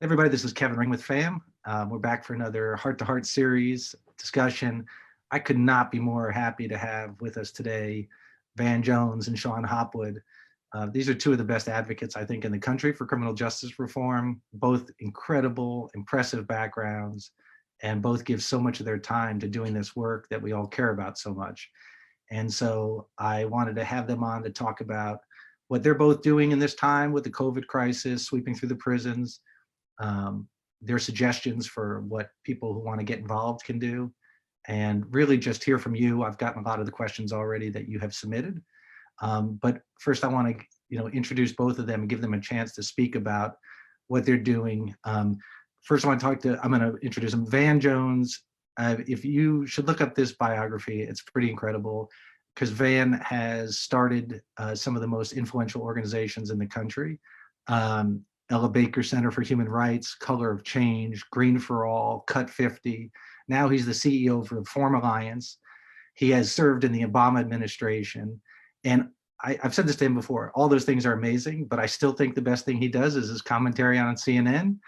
Everybody, this is Kevin Ring with FAM. We're back for another heart-to-heart series discussion. I could not be more happy to have with us today Van Jones and Sean Hopwood. These are two of the best advocates, I think, in the country for criminal justice reform, both incredible, impressive backgrounds, and both give so much of their time to doing this work that we all care about so much. And so I wanted to have them on to talk about what they're both doing in this time with the COVID crisis, sweeping through the prisons, um, their suggestions for what people who want to get involved can do, and really just hear from you. I've gotten a lot of the questions already that you have submitted. But first I want to, introduce both of them and give them a chance to speak about what they're doing. First I'm going to introduce them. Van Jones, if you should look up this biography, it's pretty incredible because Van has started some of the most influential organizations in the country. Ella Baker Center for Human Rights, Color of Change, Green for All, Cut 50. Now he's the CEO of Reform Alliance. He has served in the Obama administration. And I've said this to him before, all those things are amazing, but I still think the best thing he does is his commentary on CNN.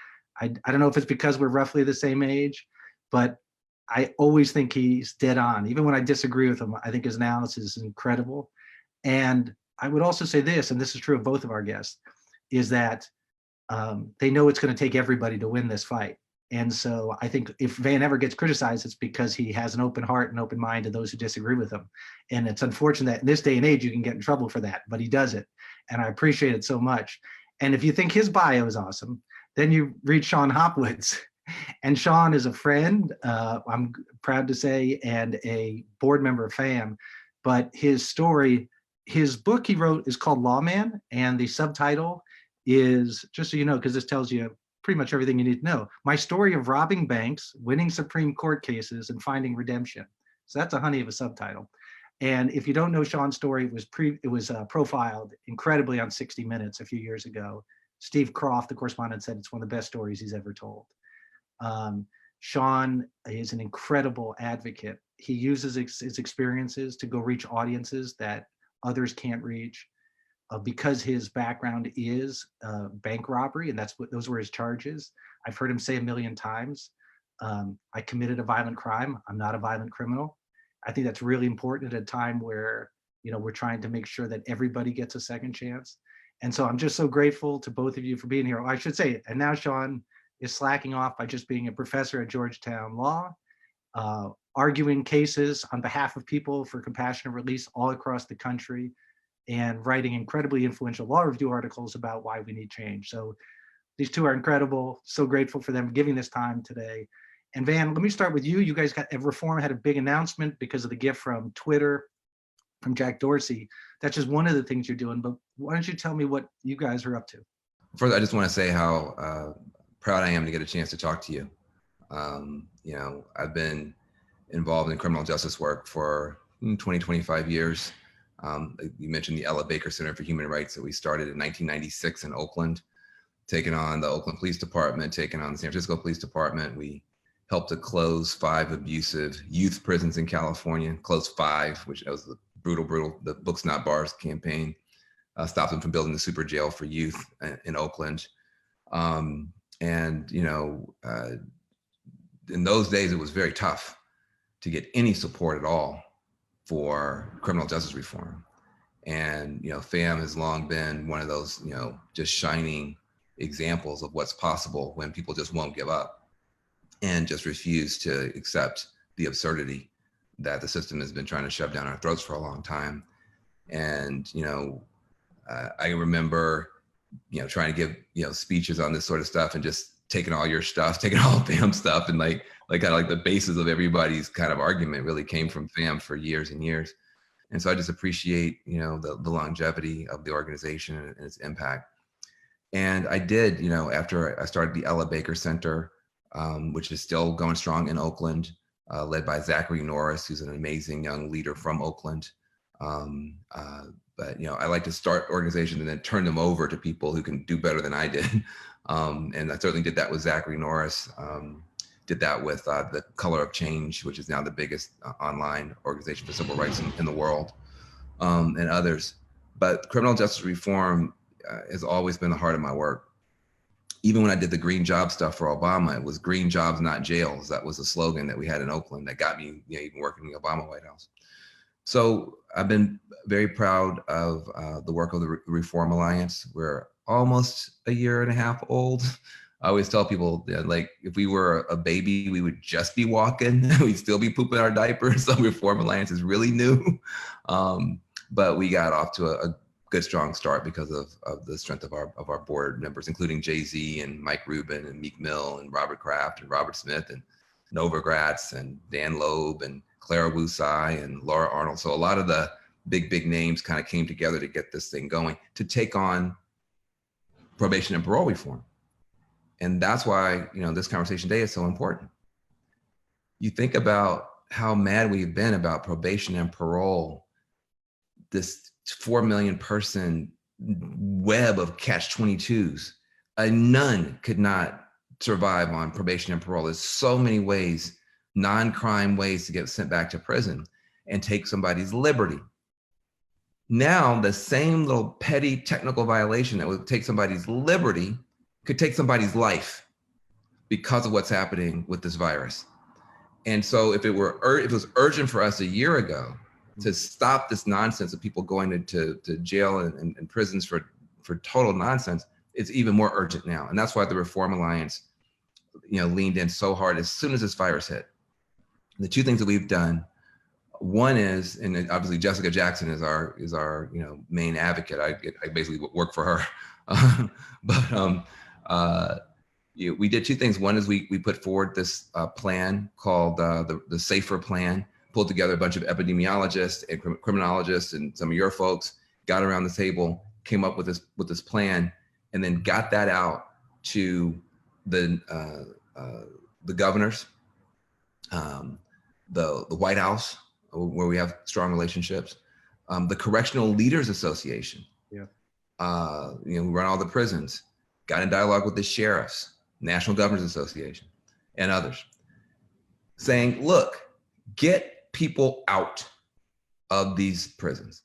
I don't know if it's because we're roughly the same age, but I always think he's dead on. Even when I disagree with him, I think his analysis is incredible. And I would also say this, and this is true of both of our guests, is that they know it's going to take everybody to win this fight. And so I think if Van ever gets criticized, it's because he has an open heart and open mind to those who disagree with him. And it's unfortunate that in this day and age, you can get in trouble for that, but he does it. And I appreciate it so much. And if you think his bio is awesome, then you read Sean Hopwood's. And Sean is a friend, I'm proud to say, and a board member of FAM. But his story, his book he wrote is called Lawman, and the subtitle is, just so you know, because this tells you pretty much everything you need to know, my story of robbing banks, winning Supreme Court cases, and finding redemption. So that's a honey of a subtitle. And if you don't know Sean's story, it was profiled incredibly on 60 Minutes a few years ago. Steve Croft, the correspondent, said it's one of the best stories he's ever told. Sean is an incredible advocate. He uses his experiences to go reach audiences that others can't reach. Because his background is bank robbery, and those were his charges. I've heard him say a million times, I committed a violent crime. I'm not a violent criminal. I think that's really important at a time where, we're trying to make sure that everybody gets a second chance. And so I'm just so grateful to both of you for being here. I should say, and now Sean is slacking off by just being a professor at Georgetown Law, arguing cases on behalf of people for compassionate release all across the country, and writing incredibly influential law review articles about why we need change. So these two are incredible. So grateful for them giving this time today. And Van, let me start with you. You guys Reform had a big announcement because of the gift from Twitter, from Jack Dorsey. That's just one of the things you're doing, but why don't you tell me what you guys are up to? First, I just want to say how proud I am to get a chance to talk to you. I've been involved in criminal justice work for 20, 25 years. You mentioned the Ella Baker Center for Human Rights that we started in 1996 in Oakland, taking on the Oakland Police Department, taking on the San Francisco Police Department. We helped to close 5 abusive youth prisons in California, closed 5, which was the brutal, the Books Not Bars campaign, stopped them from building the super jail for youth in Oakland. In those days, it was very tough to get any support at all for criminal justice reform. And, FAM has long been one of those, just shining examples of what's possible when people just won't give up and just refuse to accept the absurdity that the system has been trying to shove down our throats for a long time. And, I remember, trying to give, speeches on this sort of stuff and just taking all your stuff, taking all FAM stuff, and like kind of like the basis of everybody's kind of argument really came from FAM for years and years. And so I just appreciate, the longevity of the organization and its impact. And I did, after I started the Ella Baker Center, which is still going strong in Oakland, led by Zachary Norris, who's an amazing young leader from Oakland. But I like to start organizations and then turn them over to people who can do better than I did. And I certainly did that with Zachary Norris. Did that with the Color of Change, which is now the biggest online organization for civil rights in the world, and others. But criminal justice reform has always been the heart of my work. even when I did the green job stuff for Obama, it was green jobs, not jails. That was a slogan that we had in Oakland that got me, even working in the Obama White House. So I've been very proud of the work of the Reform Alliance. We're almost a year and a half old. I always tell people that, like, if we were a baby, we would just be walking. We'd still be pooping our diapers. So Reform Alliance is really new. But we got off to a good, strong start because of the strength of our board members, including Jay-Z and Mike Rubin and Meek Mill and Robert Kraft and Robert Smith and Nova Gratz and Dan Loeb and Clara Wu-Tsai and Laura Arnold. So a lot of the big names kind of came together to get this thing going, to take on probation and parole reform. And that's why, this conversation today is so important. You think about how mad we've been about probation and parole, this 4 million person web of catch-22s. None could not survive on probation and parole. There's so many ways, non-crime ways to get sent back to prison and take somebody's liberty. Now, the same little petty technical violation that would take somebody's liberty could take somebody's life because of what's happening with this virus. And so if it was urgent for us a year ago to stop this nonsense of people going to jail and prisons for total nonsense, it's even more urgent now. And that's why the Reform Alliance, leaned in so hard as soon as this virus hit. The two things that we've done, one is, and obviously Jessica Jackson is our main advocate. I basically work for her. We did two things. One is we put forward this plan called the SAFER plan, pulled together a bunch of epidemiologists and criminologists and some of your folks, got around the table, came up with this plan, and then got that out to the governors, the White House, where we have strong relationships, the Correctional Leaders Association, who run all the prisons, got in dialogue with the sheriffs, National Governors Association, and others, saying, look, get people out of these prisons.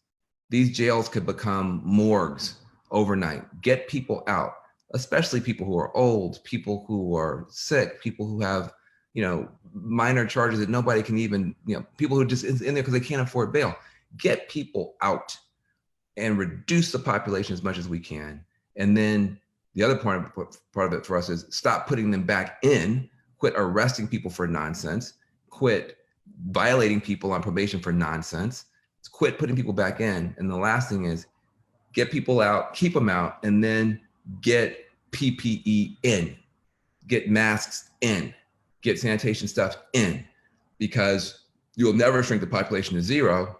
These jails could become morgues overnight. Get people out, especially people who are old, people who are sick, people who have, minor charges that nobody can even, people who are just in there because they can't afford bail. Get people out and reduce the population as much as we can. And then the other part of it for us is stop putting them back in, quit arresting people for nonsense, quit violating people on probation for nonsense, quit putting people back in. And the last thing is get people out, keep them out, and then get PPE in, get masks in, get sanitation stuff in, because you'll never shrink the population to zero.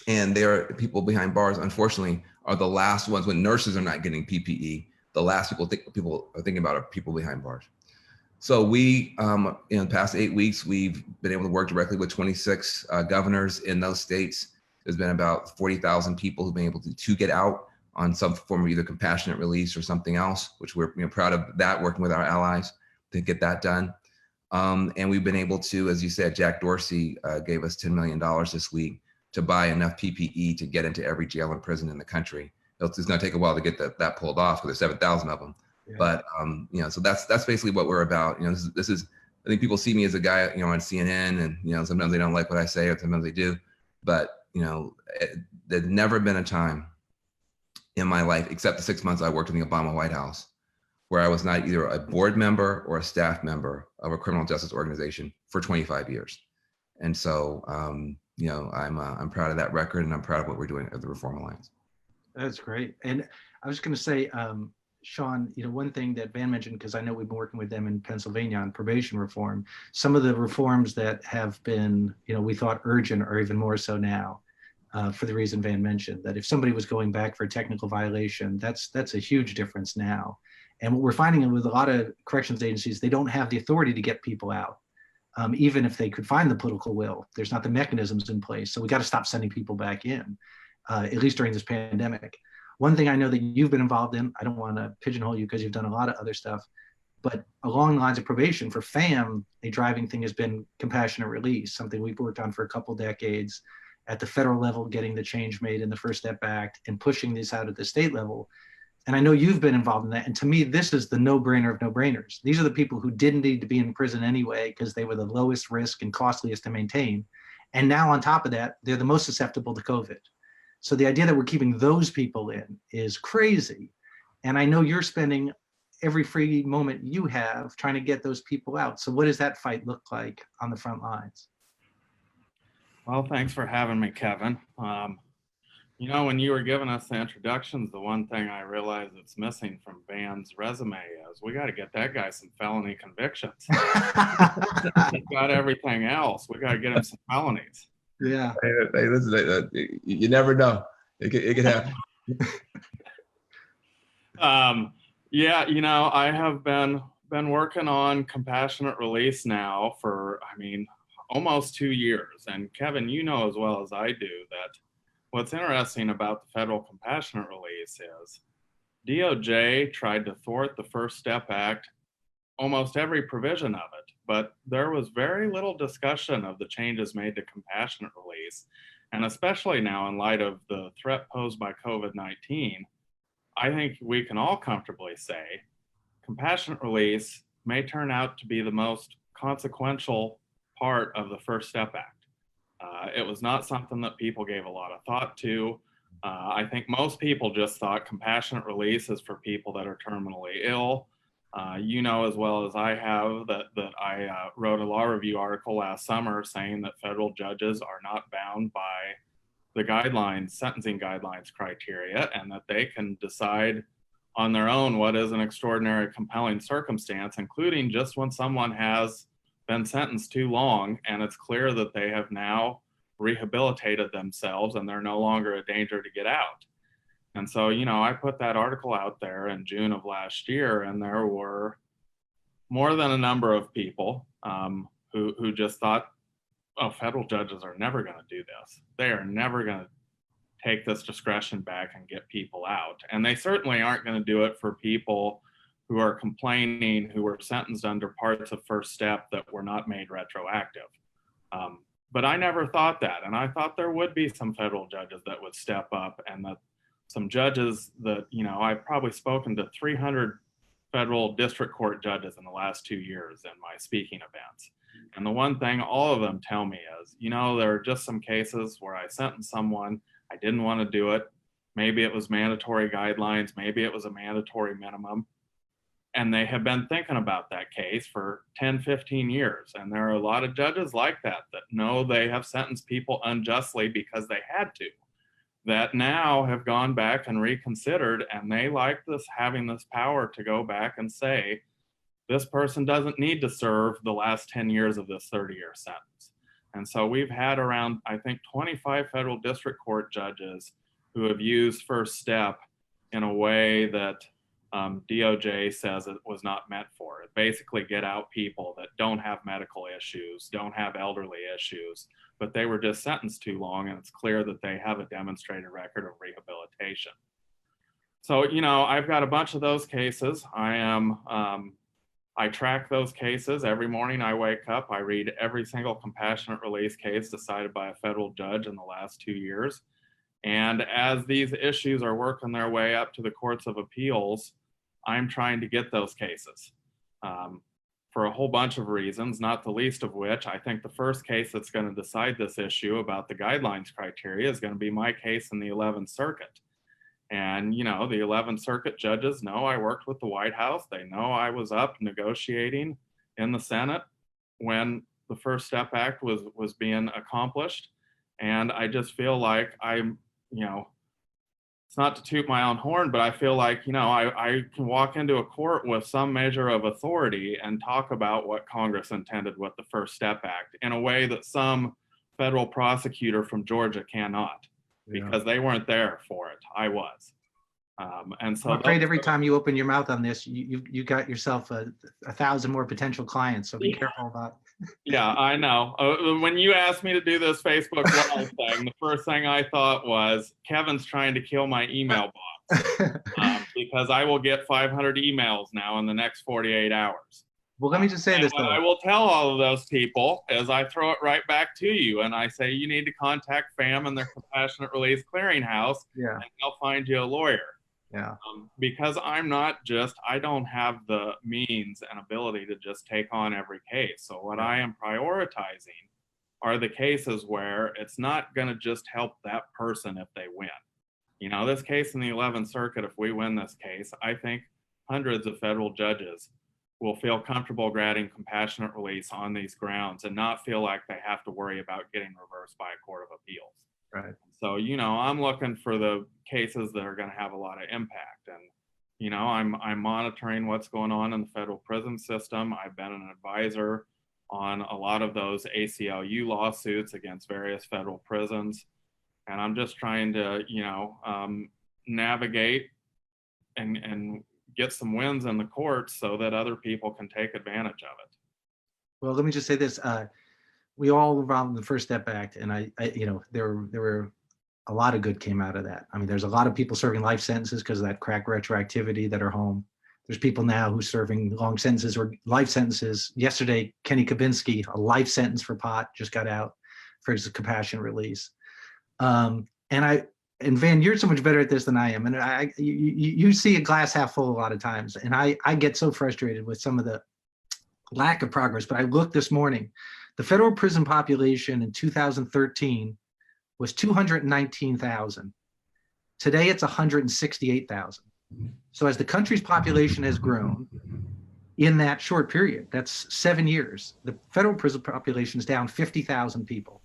And there are people behind bars, unfortunately, are the last ones when nurses are not getting PPE. The last people are thinking about are people behind bars. So we, in the past 8 weeks, we've been able to work directly with 26 governors in those states. There's been about 40,000 people who've been able to get out on some form of either compassionate release or something else, which we're proud of that, working with our allies to get that done. And we've been able to, as you said, Jack Dorsey gave us $10 million this week to buy enough PPE to get into every jail and prison in the country. It's going to take a while to get that pulled off because there's 7,000 of them. Yeah. But so that's basically what we're about. This is I think people see me as a guy on CNN, and sometimes they don't like what I say, or sometimes they do. But there's never been a time in my life, except the 6 months I worked in the Obama White House, where I was not either a board member or a staff member of a criminal justice organization for 25 years. And so I'm proud of that record, and I'm proud of what we're doing at the Reform Alliance. That's great. And I was going to say, Sean, one thing that Van mentioned, because I know we've been working with them in Pennsylvania on probation reform, some of the reforms that have been, we thought urgent are even more so now, for the reason Van mentioned, that if somebody was going back for a technical violation, that's a huge difference now. And what we're finding with a lot of corrections agencies, they don't have the authority to get people out. Even if they could find the political will, there's not the mechanisms in place. So we got to stop sending people back in, at least during this pandemic. One thing I know that you've been involved in, I don't want to pigeonhole you because you've done a lot of other stuff, but along the lines of probation for FAM, a driving thing has been compassionate release, something we've worked on for a couple decades. At the federal level, getting the change made in the First Step Act and pushing this out at the state level. And I know you've been involved in that. And to me, this is the no-brainer of no-brainers. These are the people who didn't need to be in prison anyway because they were the lowest risk and costliest to maintain. And now on top of that, they're the most susceptible to COVID. So the idea that we're keeping those people in is crazy. And I know you're spending every free moment you have trying to get those people out. So what does that fight look like on the front lines? Well, thanks for having me, Kevin. You know, when you were giving us the introductions, the one thing I realized that's missing from Van's resume is we got to get that guy some felony convictions. He's got everything else. We got to get him some felonies. Yeah. Hey, listen, you never know. It could happen. Yeah, you know, I have been working on compassionate release now for, I mean, almost 2 years. And Kevin, you know as well as I do that what's interesting about the federal compassionate release is DOJ tried to thwart the First Step Act, almost every provision of it, but there was very little discussion of the changes made to compassionate release. And especially now in light of the threat posed by COVID-19, I think we can all comfortably say compassionate release may turn out to be the most consequential part of the First Step Act. It was not something that people gave a lot of thought to. I think most people just thought compassionate release is for people that are terminally ill. You know as well as I have that I wrote a law review article last summer saying that federal judges are not bound by the guidelines, sentencing guidelines criteria, and that they can decide on their own what is an extraordinary compelling circumstance, including just when someone has been sentenced too long and it's clear that they have now rehabilitated themselves and they're no longer a danger to get out. And so, you know, I put that article out there in June of last year, and there were more than a number of people who just thought, oh, federal judges are never going to do this. They are never going to take this discretion back and get people out. And they certainly aren't going to do it for people who are complaining, who were sentenced under parts of First Step that were not made retroactive. But I never thought that. And I thought there would be some federal judges that would step up, and that some judges that, you know, I've probably spoken to 300 federal district court judges in the last 2 years in my speaking events. And the one thing all of them tell me is, you know, there are just some cases where I sentenced someone, I didn't want to do it. Maybe it was mandatory guidelines, maybe it was a mandatory minimum. And they have been thinking about that case for 10, 15 years. And there are a lot of judges like that know they have sentenced people unjustly because they had to, that now have gone back and reconsidered, and they like this, having this power to go back and say, this person doesn't need to serve the last 10 years of this 30-year sentence. And so we've had around, I think, 25 federal district court judges who have used First Step in a way that DOJ says it was not meant for. It basically get out people that don't have medical issues, don't have elderly issues, but they were just sentenced too long, and it's clear that they have a demonstrated record of rehabilitation. So, you know, I've got a bunch of those cases. I track those cases. Every morning I wake up, I read every single compassionate release case decided by a federal judge in the last 2 years. And as these issues are working their way up to the courts of appeals, I'm trying to get those cases for a whole bunch of reasons, not the least of which, I think the first case that's going to decide this issue about the guidelines criteria is going to be my case in the 11th Circuit. And, you know, the 11th Circuit judges know I worked with the White House. They know I was up negotiating in the Senate when the First Step Act was being accomplished. And I just feel like I'm, you know, it's not to toot my own horn, but I feel like, you know, I can walk into a court with some measure of authority and talk about what Congress intended with the First Step Act in a way that some federal prosecutor from Georgia cannot, because they weren't there for it. I was. And so I'm afraid every time you open your mouth on this, you got yourself 1,000 more potential clients. So be careful about. Yeah, I know. When you asked me to do this Facebook Live thing, the first thing I thought was Kevin's trying to kill my email box because I will get 500 emails now in the next 48 hours. Well, let me just say this, though. I will tell all of those people as I throw it right back to you, and I say you need to contact FAM and their Compassionate Release Clearinghouse, and they'll find you a lawyer. Yeah. Because I don't have the means and ability to just take on every case. So what I am prioritizing are the cases where it's not going to just help that person if they win. You know, this case in the 11th Circuit, if we win this case, I think hundreds of federal judges will feel comfortable granting compassionate release on these grounds and not feel like they have to worry about getting reversed by a court of appeals. Right. So, you know, I'm looking for the cases that are going to have a lot of impact. And, you know, I'm monitoring what's going on in the federal prison system. I've been an advisor on a lot of those ACLU lawsuits against various federal prisons. And I'm just trying to, you know, navigate and get some wins in the courts so that other people can take advantage of it. Well, let me just say this. We all were involved in the First Step Act, and I you know, there were a lot of good came out of that. I mean, there's a lot of people serving life sentences because of that crack retroactivity that are home. There's people now who's serving long sentences or life sentences. Yesterday, Kenny Kabinski, a life sentence for pot, just got out for his compassion release. And Van, you're so much better at this than I am. And you see a glass half full a lot of times. And I get so frustrated with some of the lack of progress. But I looked this morning, the federal prison population in 2013 was 219,000. Today it's 168,000. So as the country's population has grown in that short period, that's 7 years, the federal prison population is down 50,000 people.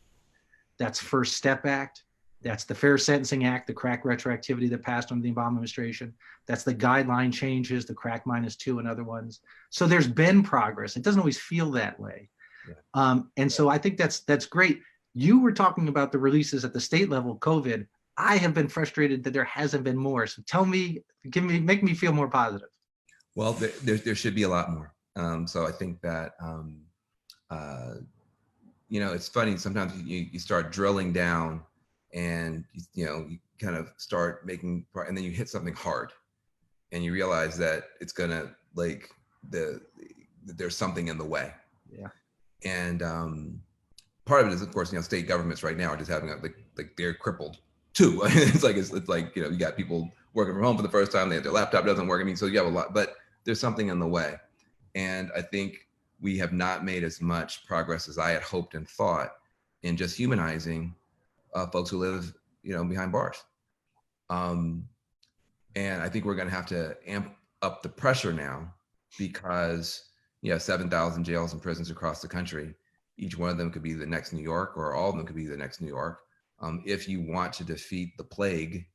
That's First Step Act. That's the Fair Sentencing Act, the crack retroactivity that passed under the Obama administration. That's the guideline changes, the crack -2 and other ones. So there's been progress. It doesn't always feel that way. Yeah. And so I think that's great. You were talking about the releases at the state level, COVID. I have been frustrated that there hasn't been more. So tell me, make me feel more positive. Well, there should be a lot more. So I think that, you know, it's funny, sometimes you start drilling down and, you know, you kind of start making, and then you hit something hard and you realize that it's gonna, like, there's something in the way. Yeah. And part of it is, of course, you know, state governments right now are just having like they're crippled too. it's like, you know, you got people working from home for the first time, their laptop doesn't work. I mean, so you have a lot, but there's something in the way. And I think we have not made as much progress as I had hoped and thought in just humanizing folks who live, you know, behind bars. And I think we're going to have to amp up the pressure now because, you know, 7,000 jails and prisons across the country. Each one of them could be the next New York, or all of them could be the next New York. If you want to defeat the plague,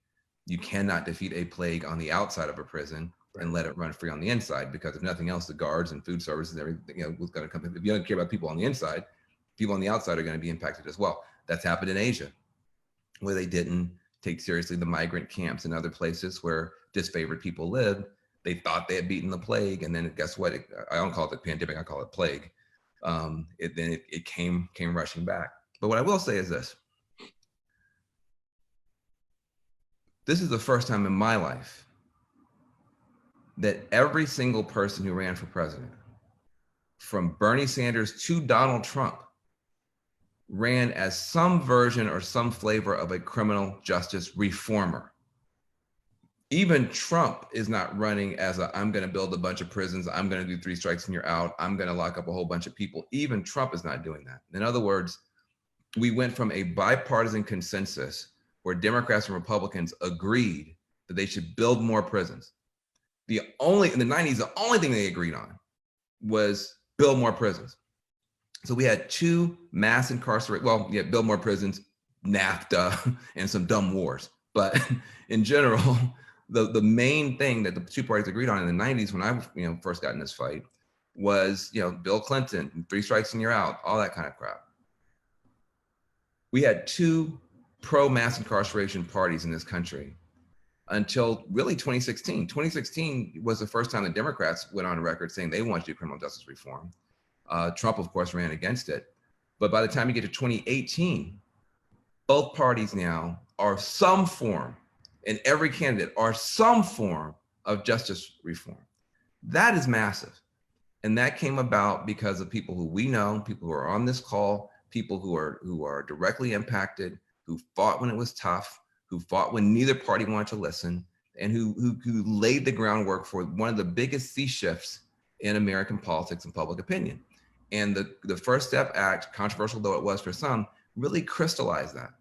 you cannot defeat a plague on the outside of a prison and let it run free on the inside, because if nothing else, the guards and food services and everything, you know, was going to come. If you don't care about people on the inside, people on the outside are going to be impacted as well. That's happened in Asia, where they didn't take seriously the migrant camps and other places where disfavored people lived. They thought they had beaten the plague, and then guess what? I don't call it the pandemic, I call it plague. It came rushing back. But what I will say is this. This is the first time in my life that every single person who ran for president, from Bernie Sanders to Donald Trump, ran as some version or some flavor of a criminal justice reformer. Even Trump is not running as I'm going to build a bunch of prisons, I'm going to do 3 strikes and you're out, I'm going to lock up a whole bunch of people. Even Trump is not doing that. In other words, we went from a bipartisan consensus where Democrats and Republicans agreed that they should build more prisons. In the 90s, the only thing they agreed on was build more prisons. So we had 2 mass incarceration, build more prisons, NAFTA, and some dumb wars. But in general, the main thing that the 2 parties agreed on in the 90s when I first got in this fight was, Bill Clinton, 3 strikes and you're out, all that kind of crap. We had 2 pro-mass incarceration parties in this country until really 2016. 2016 was the first time the Democrats went on record saying they want to do criminal justice reform. Trump, of course, ran against it. But by the time you get to 2018, both parties now are some form, and every candidate are some form of justice reform. That is massive. And that came about because of people who we know, people who are on this call, people who are directly impacted, who fought when it was tough, who fought when neither party wanted to listen, and who laid the groundwork for one of the biggest sea shifts in American politics and public opinion. And the First Step Act, controversial though it was for some, really crystallized that.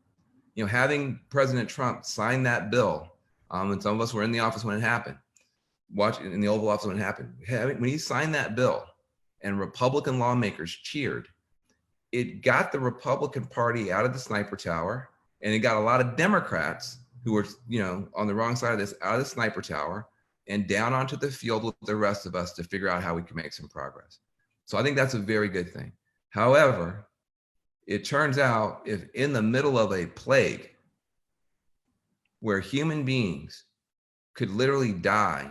You know, having President Trump sign that bill, and some of us were in the office when it happened, watching in the Oval Office when it happened. When he signed that bill and Republican lawmakers cheered, it got the Republican Party out of the sniper tower, and it got a lot of Democrats who were, you know, on the wrong side of this out of the sniper tower and down onto the field with the rest of us to figure out how we can make some progress. So I think that's a very good thing. However, it turns out if in the middle of a plague where human beings could literally die,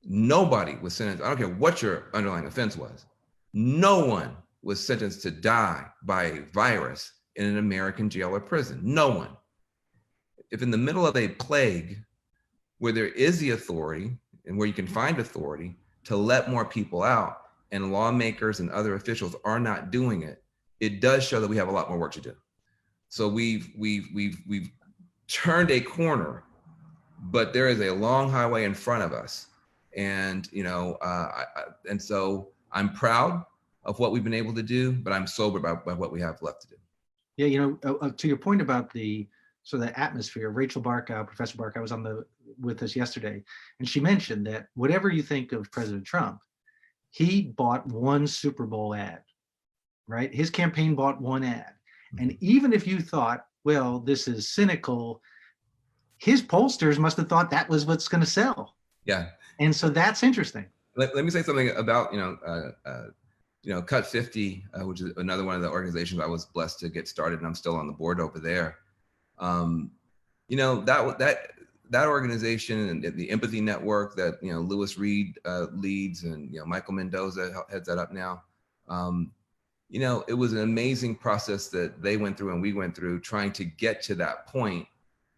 nobody was sentenced. I don't care what your underlying offense was. No one was sentenced to die by a virus in an American jail or prison. No one. If in the middle of a plague where there is the authority and where you can find authority to let more people out, and lawmakers and other officials are not doing it, it does show that we have a lot more work to do. So we've turned a corner, but there is a long highway in front of us. And, you know, and so I'm proud of what we've been able to do, but I'm sober about what we have left to do. Yeah, you know, to your point about the sort of the atmosphere, Rachel Barkow, Professor Barkow was with us yesterday, and she mentioned that whatever you think of President Trump, he bought one Super Bowl ad, right? His campaign bought one ad. And even if you thought, well, this is cynical, his pollsters must have thought that was what's going to sell. Yeah. And so that's interesting. Let me say something about, Cut 50, which is another one of the organizations I was blessed to get started, and I'm still on the board over there. That organization and the Empathy Network that, you know, Lewis Reed leads, and, you know, Michael Mendoza heads that up now. You know, it was an amazing process that they went through and we went through trying to get to that point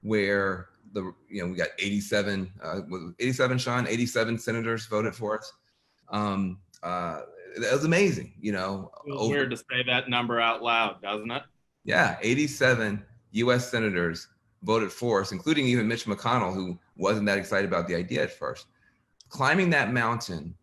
where we got 87, 87 senators voted for us. It was amazing, you know. It was weird to say that number out loud, doesn't it? Yeah, 87 US senators voted for us, including even Mitch McConnell, who wasn't that excited about the idea at first. Climbing that mountain,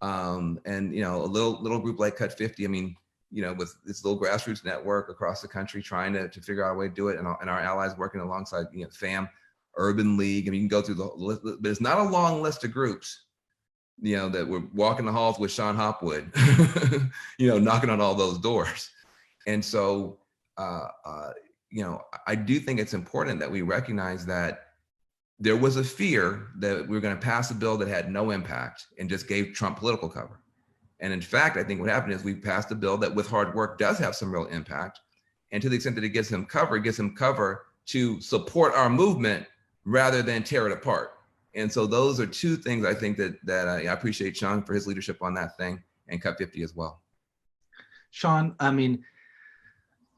and, you know, a little group like Cut 50, I mean, you know, with this little grassroots network across the country trying to figure out a way to do it, and our allies working alongside, you know, FAM, Urban League. I mean, you can go through the list, but it's not a long list of groups, you know, that were walking the halls with Sean Hopwood, you know, knocking on all those doors. And so, you know, I do think it's important that we recognize that there was a fear that we were going to pass a bill that had no impact and just gave Trump political cover. And in fact, I think what happened is we passed a bill that with hard work does have some real impact. And to the extent that it gives him cover to support our movement rather than tear it apart. And so those are two things I think that I appreciate Sean for his leadership on that thing, and Cut 50 as well. Sean, I mean,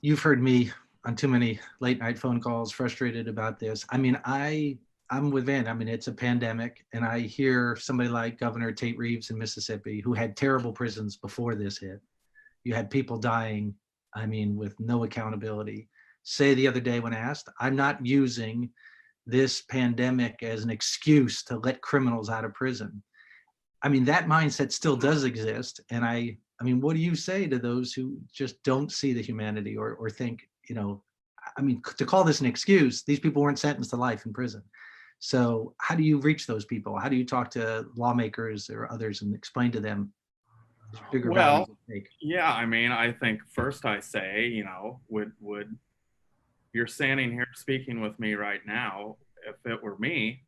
you've heard me on too many late night phone calls, frustrated about this. I mean, I'm with Van. I mean, it's a pandemic, and I hear somebody like Governor Tate Reeves in Mississippi, who had terrible prisons before this hit. You had people dying, I mean, with no accountability. Say the other day when asked, I'm not using this pandemic as an excuse to let criminals out of prison. I mean, that mindset still does exist. And I mean, what do you say to those who just don't see the humanity or think, you know, I mean, to call this an excuse, these people weren't sentenced to life in prison. So how do you reach those people? How do you talk to lawmakers or others and explain to them bigger values at stake? Yeah, I mean, I think first I say, you know, would you're standing here speaking with me right now, if it were me,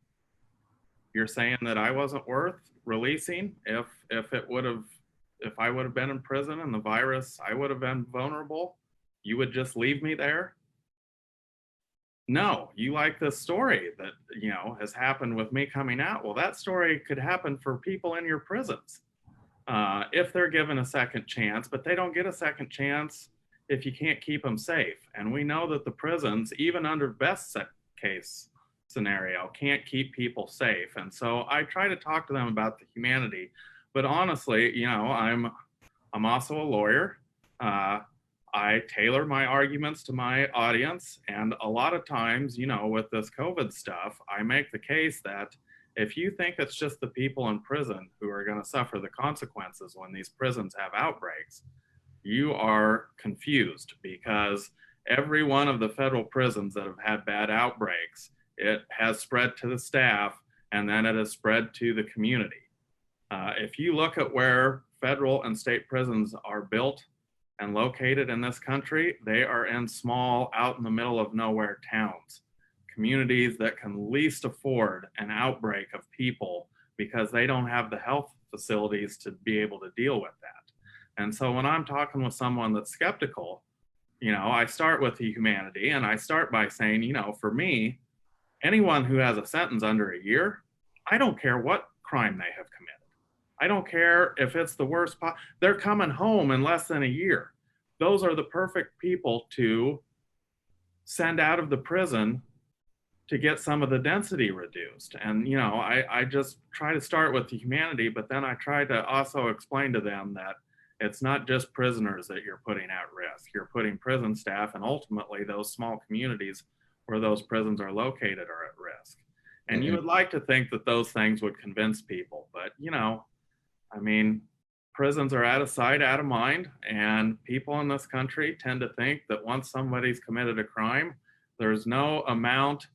you're saying that I wasn't worth releasing if I would have been in prison and the virus, I would have been vulnerable, you would just leave me there? No, you like this story that, you know, has happened with me coming out. Well, that story could happen for people in your prisons if they're given a second chance, but they don't get a second chance if you can't keep them safe. And we know that the prisons, even under best case scenario, can't keep people safe. And so I try to talk to them about the humanity. But honestly, you know, I'm also a lawyer. I tailor my arguments to my audience. And a lot of times, you know, with this COVID stuff, I make the case that if you think it's just the people in prison who are going to suffer the consequences when these prisons have outbreaks, you are confused, because every one of the federal prisons that have had bad outbreaks, it has spread to the staff, and then it has spread to the community. If you look at where federal and state prisons are built and located in this country, they are in small, out in the middle of nowhere towns, communities that can least afford an outbreak of people because they don't have the health facilities to be able to deal with that. And so when I'm talking with someone that's skeptical, you know, I start with the humanity, and I start by saying, you know, for me, anyone who has a sentence under a year, I don't care what crime they have committed. I don't care if it's the worst. They're coming home in less than a year. Those are the perfect people to send out of the prison to get some of the density reduced. And, you know, I just try to start with the humanity, but then I try to also explain to them that it's not just prisoners that you're putting at risk. You're putting prison staff, and ultimately those small communities where those prisons are located are at risk. And you would like to think that those things would convince people, but, you know, I mean, prisons are out of sight, out of mind, and people in this country tend to think that once somebody's committed a crime, there's no amount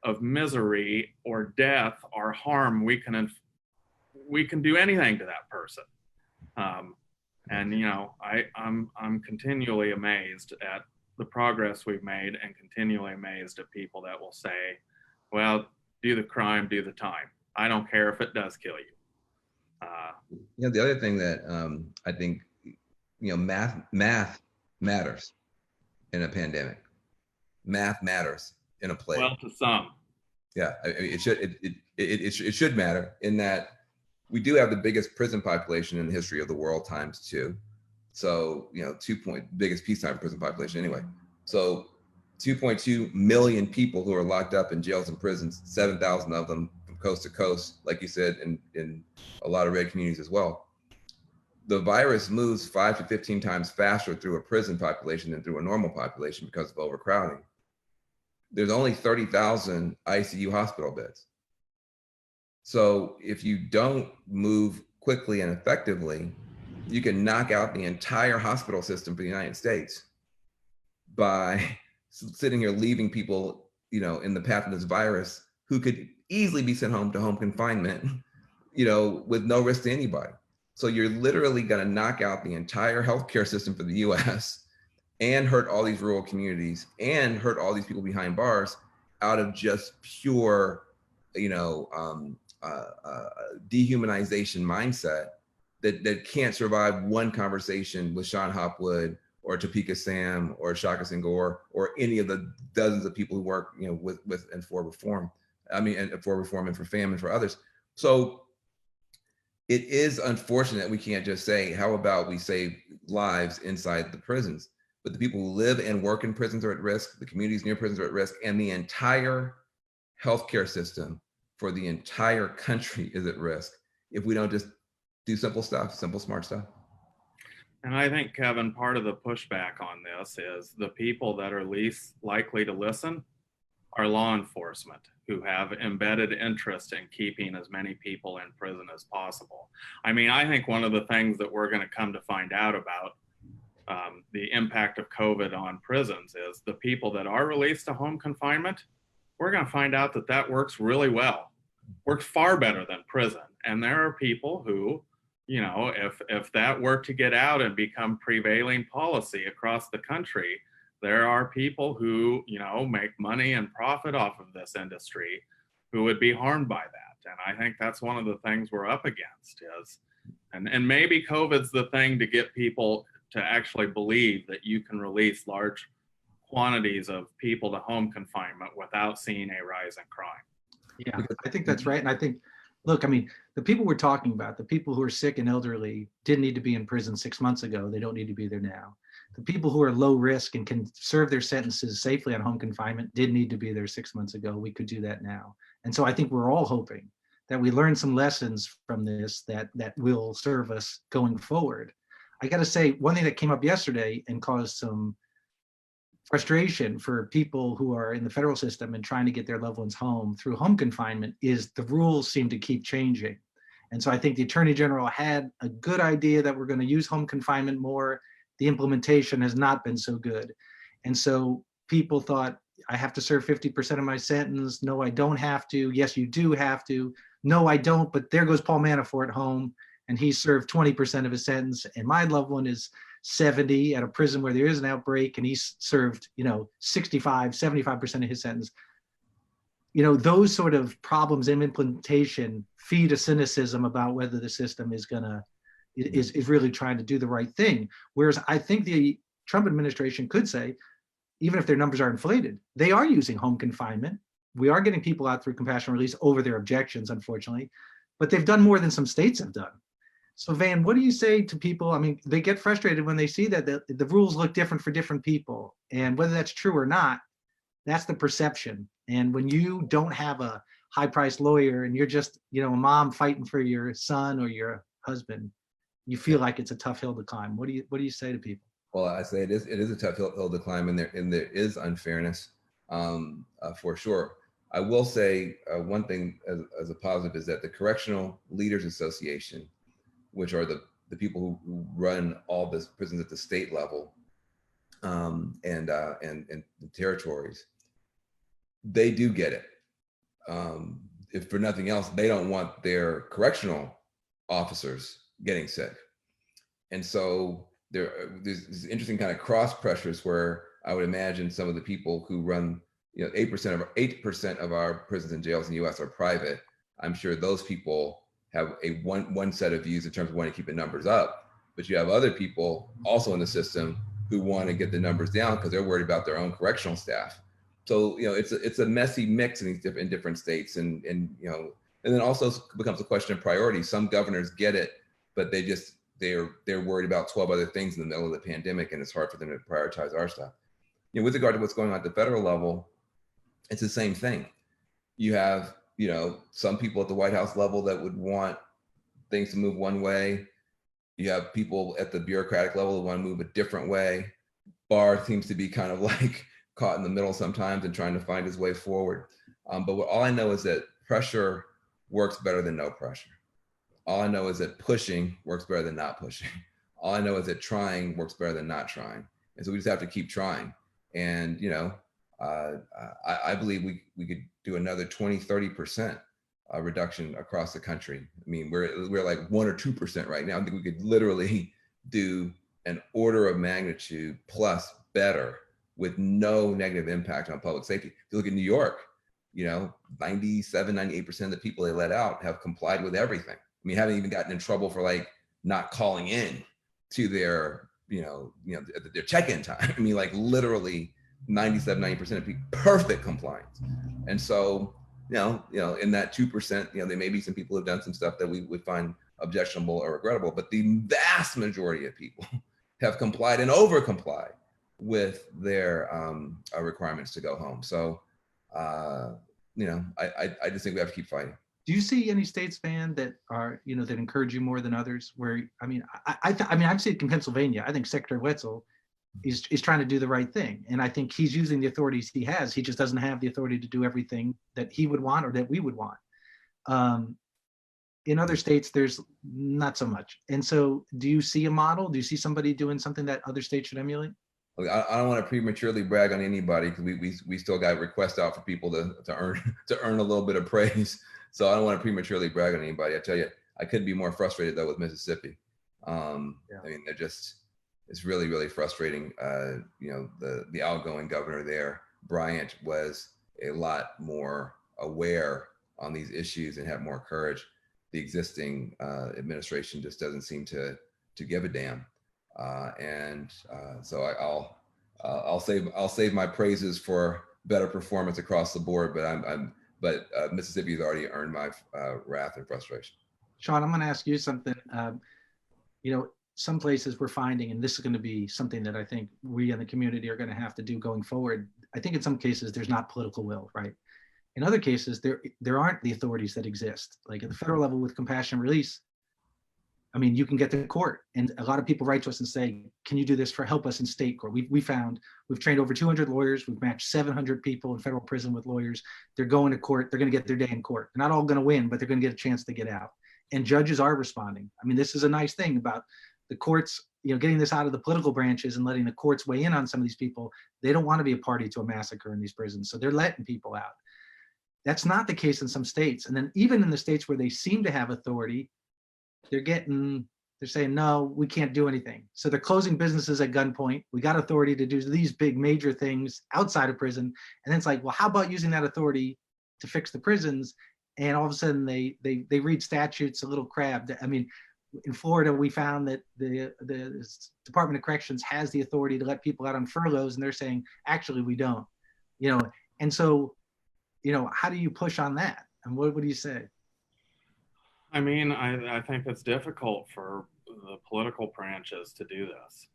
of misery or death or harm we can do anything to that person. And you know, I'm continually amazed at the progress we've made, and continually amazed at people that will say, "Well, do the crime, do the time. I don't care if it does kill you." You know, the other thing that I think, you know, math matters in a pandemic. Math matters in a plague. Well, to some. Yeah, I mean, it should matter in that we do have the biggest prison population in the history of the world ×2. So, you know, biggest peacetime prison population anyway. So 2.2 million people who are locked up in jails and prisons, 7,000 of them from coast to coast, like you said, in a lot of red communities as well. The virus moves 5 to 15 times faster through a prison population than through a normal population because of overcrowding. There's only 30,000 ICU hospital beds. So if you don't move quickly and effectively, you can knock out the entire hospital system for the United States by sitting here leaving people, you know, in the path of this virus who could easily be sent home to home confinement, you know, with no risk to anybody. So you're literally going to knock out the entire healthcare system for the US and hurt all these rural communities and hurt all these people behind bars out of just pure, you know, dehumanization mindset that can't survive one conversation with Sean Hopwood or Topeka Sam or Shaka Senghor or any of the dozens of people who work, you know, with and for reform. I mean, and for reform and for FAMM and for others. So it is unfortunate we can't just say, how about we save lives inside the prisons? But the people who live and work in prisons are at risk, the communities near prisons are at risk, and the entire healthcare system for the entire country is at risk if we don't just do simple stuff, simple, smart stuff. And I think, Kevin, part of the pushback on this is the people that are least likely to listen are law enforcement, who have embedded interest in keeping as many people in prison as possible. I mean, I think one of the things that we're going to come to find out about the impact of COVID on prisons is the people that are released to home confinement, we're going to find out that that works really well, works far better than prison. And there are people who, you know, if that were to get out and become prevailing policy across the country, there are people who, you know, make money and profit off of this industry who would be harmed by that. And I think that's one of the things we're up against is, and maybe COVID's the thing to get people to actually believe that you can release large quantities of people to home confinement without seeing a rise in crime. Yeah, I think that's right. And I think, look, I mean, the people we're talking about, the people who are sick and elderly didn't need to be in prison 6 months ago. They don't need to be there now. The people who are low risk and can serve their sentences safely on home confinement did need to be there 6 months ago. We could do that now. And so I think we're all hoping that we learn some lessons from this that will serve us going forward. I got to say, one thing that came up yesterday and caused some frustration for people who are in the federal system and trying to get their loved ones home through home confinement is the rules seem to keep changing. And so I think the Attorney General had a good idea that we're going to use home confinement more. The implementation has not been so good. And so people thought, I have to serve 50% of my sentence. No, I don't have to. Yes, you do have to. No, I don't. But there goes Paul Manafort home, and he served 20% of his sentence. And my loved one is 70 at a prison where there is an outbreak, and he's served, 65, 75% of his sentence. Those sort of problems in implementation feed a cynicism about whether the system is really trying to do the right thing. Whereas I think the Trump administration could say, even if their numbers are inflated, they are using home confinement. We are getting people out through compassionate release over their objections, unfortunately, but they've done more than some states have done. So Van, what do you say to people? I mean, they get frustrated when they see that the rules look different for different people, and whether that's true or not, that's the perception. And when you don't have a high-priced lawyer and you're just, a mom fighting for your son or your husband, you feel like it's a tough hill to climb. What do you say to people? Well, I say it is a tough hill to climb, and there is unfairness for sure. I will say one thing as a positive is that the Correctional Leaders Association, which are the people who run all the prisons at the state level and the territories, they do get it. If for nothing else, they don't want their correctional officers getting sick. And so there's these interesting kind of cross pressures where I would imagine some of the people who run, 8% of our prisons and jails in the US are private. I'm sure those people have a one set of views in terms of wanting to keep the numbers up, but you have other people also in the system who want to get the numbers down because they're worried about their own correctional staff. So it's a messy mix in different states, and then also becomes a question of priority. Some governors get it, but they're worried about 12 other things in the middle of the pandemic, and it's hard for them to prioritize our stuff. With regard to what's going on at the federal level, it's the same thing. You have some people at the White House level that would want things to move one way. You have people at the bureaucratic level that want to move a different way. Barr seems to be kind of like caught in the middle sometimes and trying to find his way forward. But all I know is that pressure works better than no pressure. All I know is that pushing works better than not pushing. All I know is that trying works better than not trying. And so we just have to keep trying. And, I believe we could do another 20, 30% reduction across the country. I mean, we're like 1 or 2% right now. I think we could literally do an order of magnitude plus better with no negative impact on public safety. If you look at New York, 97, 98% of the people they let out have complied with everything. I mean, haven't even gotten in trouble for like not calling in to their, their check-in time. I mean, like literally 97, 90% of people, perfect compliance. And so, in that 2%, there may be some people who have done some stuff that we would find objectionable or regrettable, but the vast majority of people have complied and over-complied with their requirements to go home. So, I just think we have to keep fighting. Do you see any states, Van, that are, that encourage you more than others? Where, I've seen it in Pennsylvania. I think Secretary Wetzel is trying to do the right thing. And I think he's using the authorities he has. He just doesn't have the authority to do everything that he would want or that we would want. In other states, there's not so much. And so do you see a model? Do you see somebody doing something that other states should emulate? I don't want to prematurely brag on anybody because we still got requests out for people to earn a little bit of praise. So I don't want to prematurely brag on anybody. I tell you, I couldn't be more frustrated though with Mississippi. I mean, it's really, really frustrating. The outgoing governor there, Bryant, was a lot more aware on these issues and had more courage. The existing administration just doesn't seem to give a damn. So I'll save my praises for better performance across the board, but Mississippi has already earned my wrath and frustration. Sean, I'm going to ask you something. Some places we're finding, and this is going to be something that I think we in the community are going to have to do going forward. I think in some cases there's not political will, right? In other cases, there aren't the authorities that exist. Like at the federal level with compassionate release, I mean, you can get to court, and a lot of people write to us and say, can you do this for help us in state court? We've trained over 200 lawyers. We've matched 700 people in federal prison with lawyers. They're going to court. They're going to get their day in court. They're not all going to win, but they're going to get a chance to get out. And judges are responding. I mean, this is a nice thing about the courts, getting this out of the political branches and letting the courts weigh in on some of these people. They don't want to be a party to a massacre in these prisons, so they're letting people out. That's not the case in some states. And then even in the states where they seem to have authority, they're saying, no, we can't do anything. So they're closing businesses at gunpoint. We got authority to do these big major things outside of prison. And then it's like, well, how about using that authority to fix the prisons? And all of a sudden they read statutes a little crabbed. I mean, in Florida, we found that the Department of Corrections has the authority to let people out on furloughs, and they're saying, actually, we don't. And so, how do you push on that? And what do you say? I mean, I think it's difficult for the political branches to do this.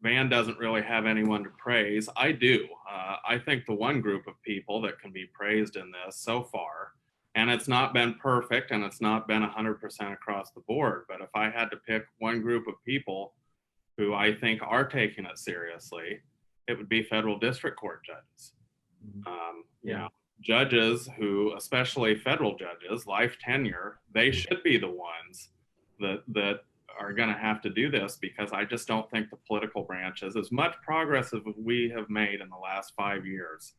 Van doesn't really have anyone to praise. I do. I think the one group of people that can be praised in this so far, and it's not been perfect and it's not been 100% across the board, but if I had to pick one group of people who I think are taking it seriously, it would be federal district court judges. Judges who, especially federal judges, life tenure, they should be the ones that are going to have to do this, because I just don't think the political branches, as much progress as we have made in the last 5 years,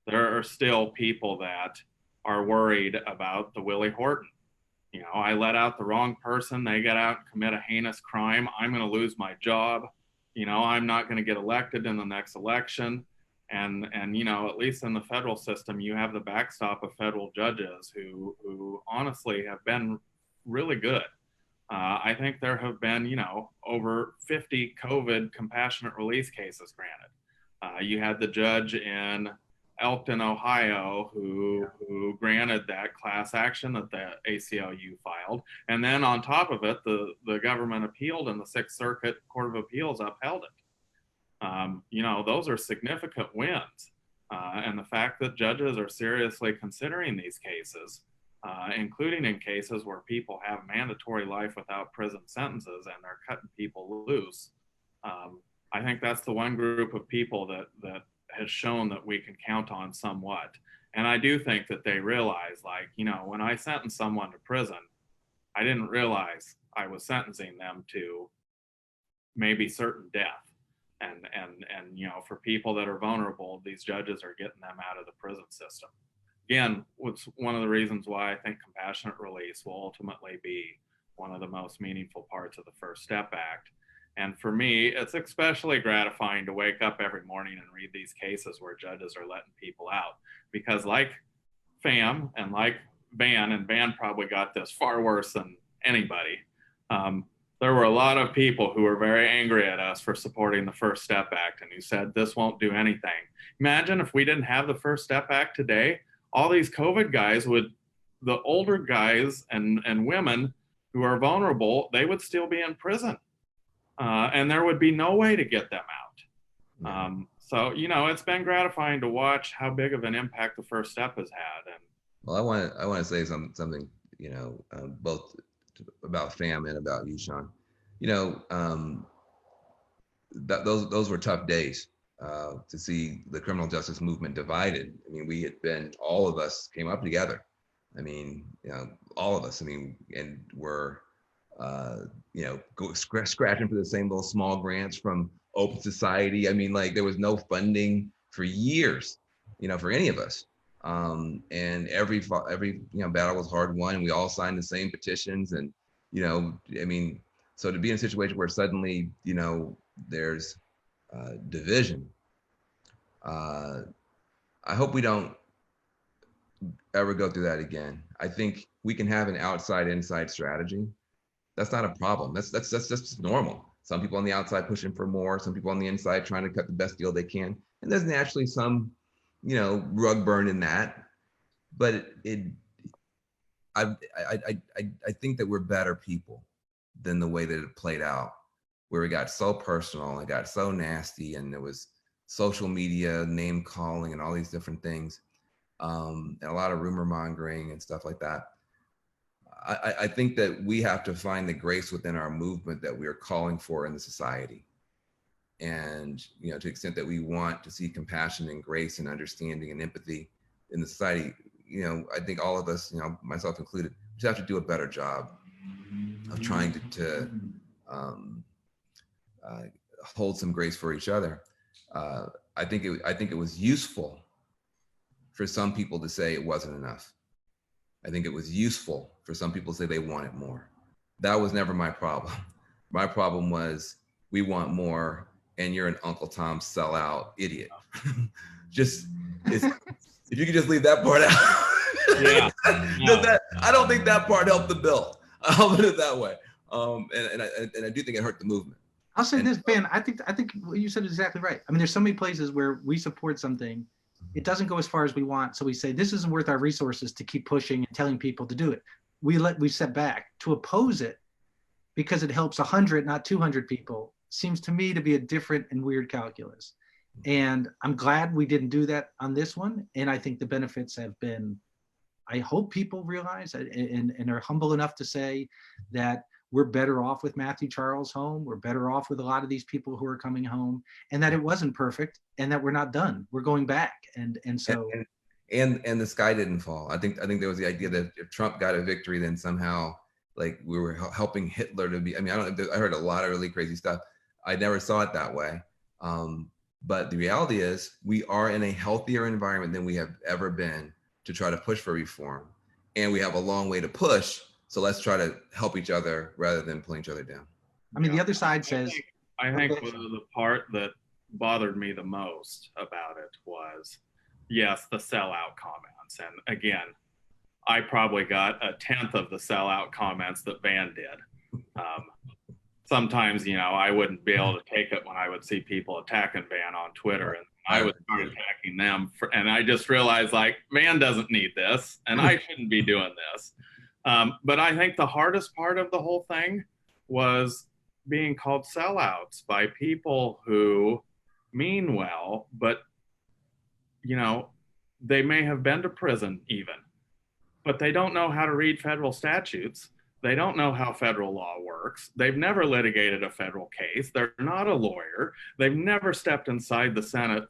there are still people that are worried about the Willie Horton. I let out the wrong person, they get out and commit a heinous crime, I'm going to lose my job, I'm not going to get elected in the next election. And at least in the federal system, you have the backstop of federal judges who honestly have been really good. I think there have been, over 50 COVID compassionate release cases granted. You had the judge in Elkton, Ohio, who granted that class action that the ACLU filed. And then on top of it, the government appealed, and the Sixth Circuit Court of Appeals upheld it. Those are significant wins. And the fact that judges are seriously considering these cases, including in cases where people have mandatory life without prison sentences and they're cutting people loose, I think that's the one group of people that has shown that we can count on somewhat. And I do think that they realize, when I sentence someone to prison, I didn't realize I was sentencing them to maybe certain death. And for people that are vulnerable, these judges are getting them out of the prison system. Again, it's one of the reasons why I think compassionate release will ultimately be one of the most meaningful parts of the First Step Act. And for me, it's especially gratifying to wake up every morning and read these cases where judges are letting people out. Because like FAM and like Van, and Van probably got this far worse than anybody, there were a lot of people who were very angry at us for supporting the First Step Act and who said this won't do anything. Imagine if we didn't have the First Step Act today, all these COVID guys the older guys and women who are vulnerable, they would still be in prison. And there would be no way to get them out. So, it's been gratifying to watch how big of an impact the First Step has had. And well, I want to say something, both about FAM and about you, Sean. Those were tough days to see the criminal justice movement divided. I mean, all of us came up together. I mean, all of us. I mean, and we're scratching for the same little small grants from Open Society. I mean, there was no funding for years, for any of us. And every battle was hard won, and we all signed the same petitions. And so to be in a situation where suddenly there's division, I hope we don't ever go through that again. I think we can have an outside-inside strategy. That's not a problem. That's just normal. Some people on the outside pushing for more, some people on the inside trying to cut the best deal they can. And there's naturally some, rug burn in that. But I think that we're better people than the way that it played out, where it got so personal, it got so nasty, and there was social media, name calling, and all these different things, and a lot of rumor mongering and stuff like that. I think that we have to find the grace within our movement that we are calling for in the society. And, you know, to the extent that we want to see compassion and grace and understanding and empathy in the society, you know, I think all of us, you know, myself included, just have to do a better job of trying to hold some grace for each other. I think it was useful for some people to say it wasn't enough. I think it was useful for some people to say they wanted more. That was never my problem. My problem was we want more, and you're an Uncle Tom sellout idiot. Just if you could just leave that part out. Yeah. I don't think that part helped the bill. I'll put it that way. And I do think it hurt the movement. I'll say this, Ben. I think what you said is exactly right. I mean, there's so many places where we support something, it doesn't go as far as we want, so we say this isn't worth our resources to keep pushing and telling people to do it. We step back. To oppose it because it helps 100, not 200 people, seems to me to be a different and weird calculus. And I'm glad we didn't do that on this one. And I think the benefits have been, I hope people realize and are humble enough to say that we're better off with Matthew Charles home. We're better off with a lot of these people who are coming home, and that it wasn't perfect, and that we're not done. We're going back, and so. And the sky didn't fall. I think there was the idea that if Trump got a victory, then somehow like we were helping Hitler to be. I mean, I heard a lot of really crazy stuff. I never saw it that way. But the reality is, we are in a healthier environment than we have ever been to try to push for reform, and we have a long way to push. So let's try to help each other rather than pulling each other down. I mean, the other side says. I think the part that bothered me the most about it was, yes, the sellout comments. And again, I probably got 1/10 of the sellout comments that Van did. Sometimes, you know, I wouldn't be able to take it when I would see people attacking Van on Twitter, and I would start attacking them. And I just realized, like, Van doesn't need this, and I shouldn't be doing this. But I think the hardest part of the whole thing was being called sellouts by people who mean well, but, you know, they may have been to prison even, but they don't know how to read federal statutes. They don't know how federal law works. They've never litigated a federal case. They're not a lawyer. They've never stepped inside the Senate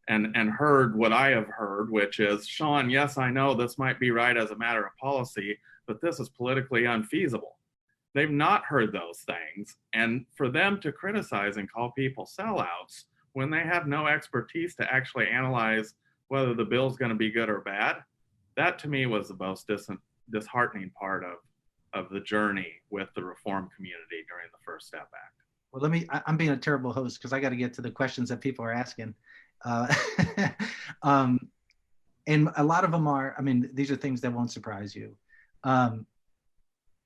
and heard what I have heard, which is, Sean, yes, I know this might be right as a matter of policy, but this is politically unfeasible. They've not heard those things. And for them to criticize and call people sellouts when they have no expertise to actually analyze whether the bill's going to be good or bad, that to me was the most disheartening part of the journey with the reform community during the First Step Act. Well, I'm being a terrible host because I got to get to the questions that people are asking. And a lot of them are, I mean, these are things that won't surprise you.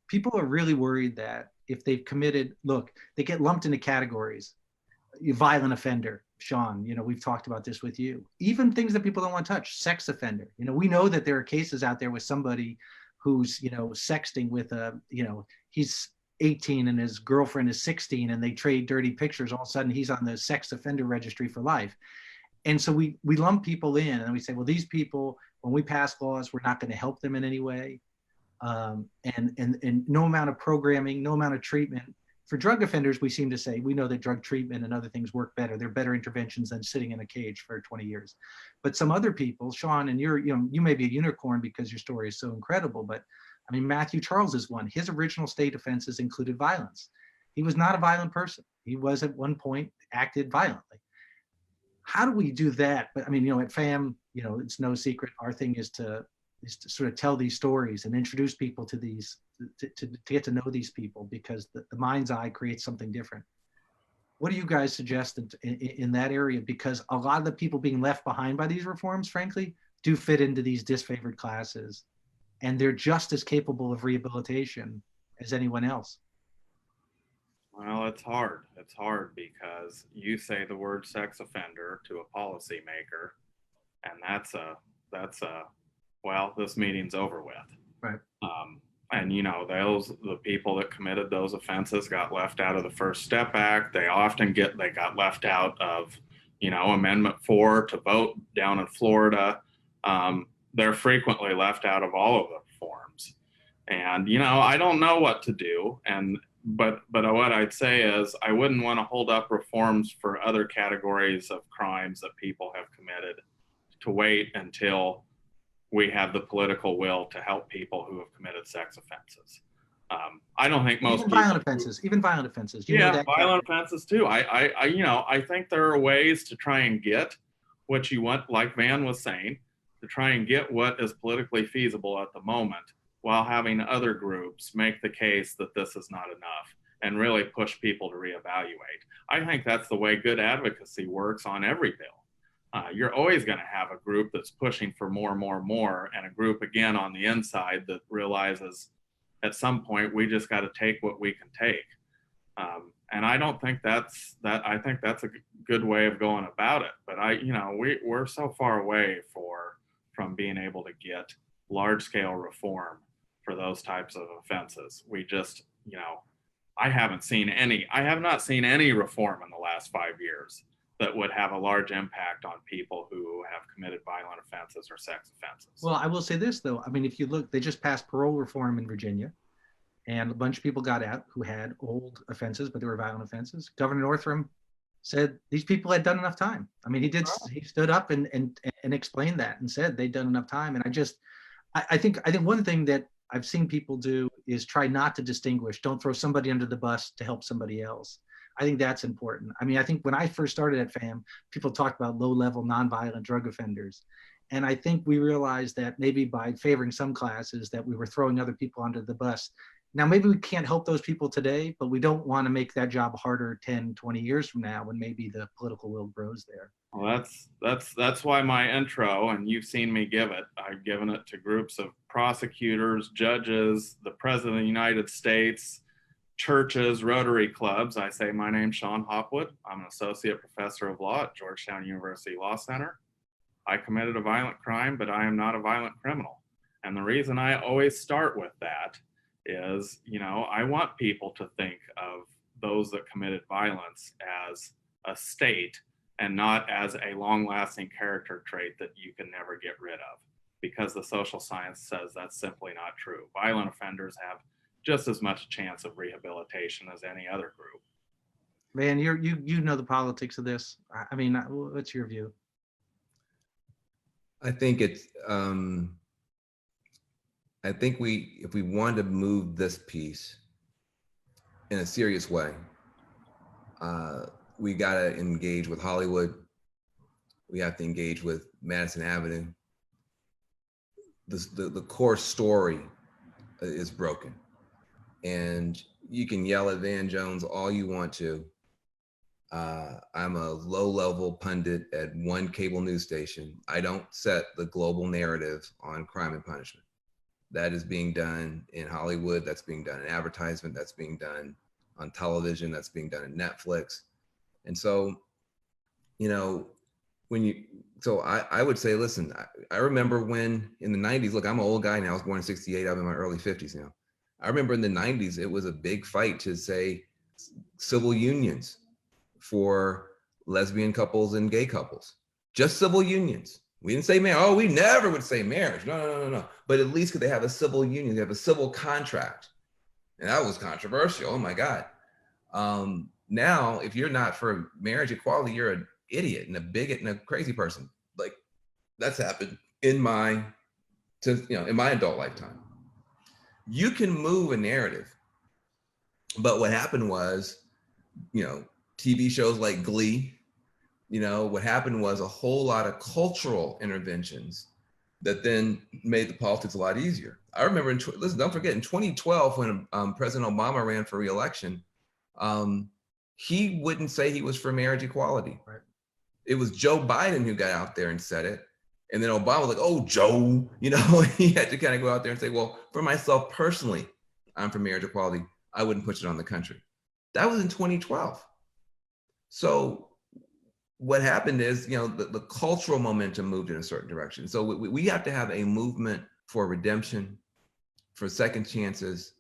People are really worried that if they've committed, look, they get lumped into categories. Violent offender, Sean, you know, we've talked about this with you. Even things that people don't want to touch, sex offender. You know, we know that there are cases out there with somebody who's, you know, sexting with you know, he's 18 and his girlfriend is 16 and they trade dirty pictures. All of a sudden he's on the sex offender registry for life. And so we lump people in and we say, well, these people, when we pass laws, we're not going to help them in any way. And no amount of programming, no amount of treatment. For drug offenders, we seem to say, we know that drug treatment and other things work better. They're better interventions than sitting in a cage for 20 years. But some other people, Sean, and you may be a unicorn because your story is so incredible, but I mean, Matthew Charles is one. His original state offenses included violence. He was not a violent person. He was at one point acted violently. How do we do that? But I mean, you know, at FAM, you know, it's no secret. Our thing is to sort of tell these stories and introduce people to these, to get to know these people, because the mind's eye creates something different. What do you guys suggest in that area? Because a lot of the people being left behind by these reforms, frankly, do fit into these disfavored classes, and they're just as capable of rehabilitation as anyone else. Well, it's hard. It's hard because you say the word sex offender to a policymaker, and that's a well, this meeting's over with. Right. And you know, the people that committed those offenses got left out of the First Step Act. They got left out of, you know, Amendment 4 to vote down in Florida. They're frequently left out of all of the reforms. And, you know, I don't know what to do. But what I'd say is I wouldn't want to hold up reforms for other categories of crimes that people have committed to wait until we have the political will to help people who have committed sex offenses. I don't think most even violent offenses, even violent offenses. You know that violent offenses too. You know, I think there are ways to try and get what you want, like Van was saying, to try and get what is politically feasible at the moment, while having other groups make the case that this is not enough and really push people to reevaluate. I think that's the way good advocacy works on every bill. You're always going to have a group that's pushing for more, and a group again on the inside that realizes at some point we just got to take what we can take. And I don't think that's that. I think that's a good way of going about it. But you know, we're so far away from being able to get large scale reform for those types of offenses. We just, you know, I have not seen any reform in the last 5 years that would have a large impact on people who have committed violent offenses or sex offenses. Well, I will say this though. I mean, if you look, they just passed parole reform in Virginia, and a bunch of people got out who had old offenses, but they were violent offenses. Governor Northam said these people had done enough time. I mean, he stood up and explained that and said they'd done enough time. And I think one thing that I've seen people do is try not to distinguish. Don't throw somebody under the bus to help somebody else. I think that's important. I mean, I think when I first started at FAM, people talked about low-level nonviolent drug offenders. And I think we realized that maybe by favoring some classes that we were throwing other people under the bus. Now, maybe we can't help those people today, but we don't want to make that job harder 10, 20 years from now when maybe the political will grows there. Well, that's why my intro, and you've seen me give it, I've given it to groups of prosecutors, judges, the President of the United States, churches, Rotary clubs. I say, my name's Sean Hopwood. I'm an associate professor of law at Georgetown University Law Center. I committed a violent crime, but I am not a violent criminal. And the reason I always start with that is, you know, I want people to think of those that committed violence as a state and not as a long-lasting character trait that you can never get rid of, because the social science says that's simply not true. Violent offenders have just as much chance of rehabilitation as any other group. Man, you know the politics of this. I mean, what's your view? I think it's I think if we want to move this piece in a serious way, we got to engage with Hollywood. We have to engage with Madison Avenue. The core story is broken. And you can yell at Van Jones all you want to. I'm a low-level pundit at one cable news station. I don't set the global narrative on crime and punishment. That is being done in Hollywood. That's being done in advertisement. That's being done on television. That's being done in Netflix. And so, you know, I would say, listen, I remember when in the 90s, look, I'm an old guy now. I was born in 68. I'm in my early 50s now. I remember in the 90s, it was a big fight to say civil unions for lesbian couples and gay couples, just civil unions. We didn't say marriage. Oh, we never would say marriage. No. But at least could they have a civil union? They have a civil contract. And that was controversial. Oh my God. Now, if you're not for marriage equality, you're an idiot and a bigot and a crazy person. Like, that's happened in my adult lifetime. You can move a narrative, but what happened was, you know, TV shows like Glee, you know, what happened was a whole lot of cultural interventions that then made the politics a lot easier. I remember, listen, don't forget, in 2012, when President Obama ran for re-election, he wouldn't say he was for marriage equality. Right. It was Joe Biden who got out there and said it. And then Obama was like, oh, Joe, you know, he had to kind of go out there and say, well, for myself personally, I'm for marriage equality. I wouldn't push it on the country. That was in 2012. So what happened is, you know, the cultural momentum moved in a certain direction. So we have to have a movement for redemption, for second chances,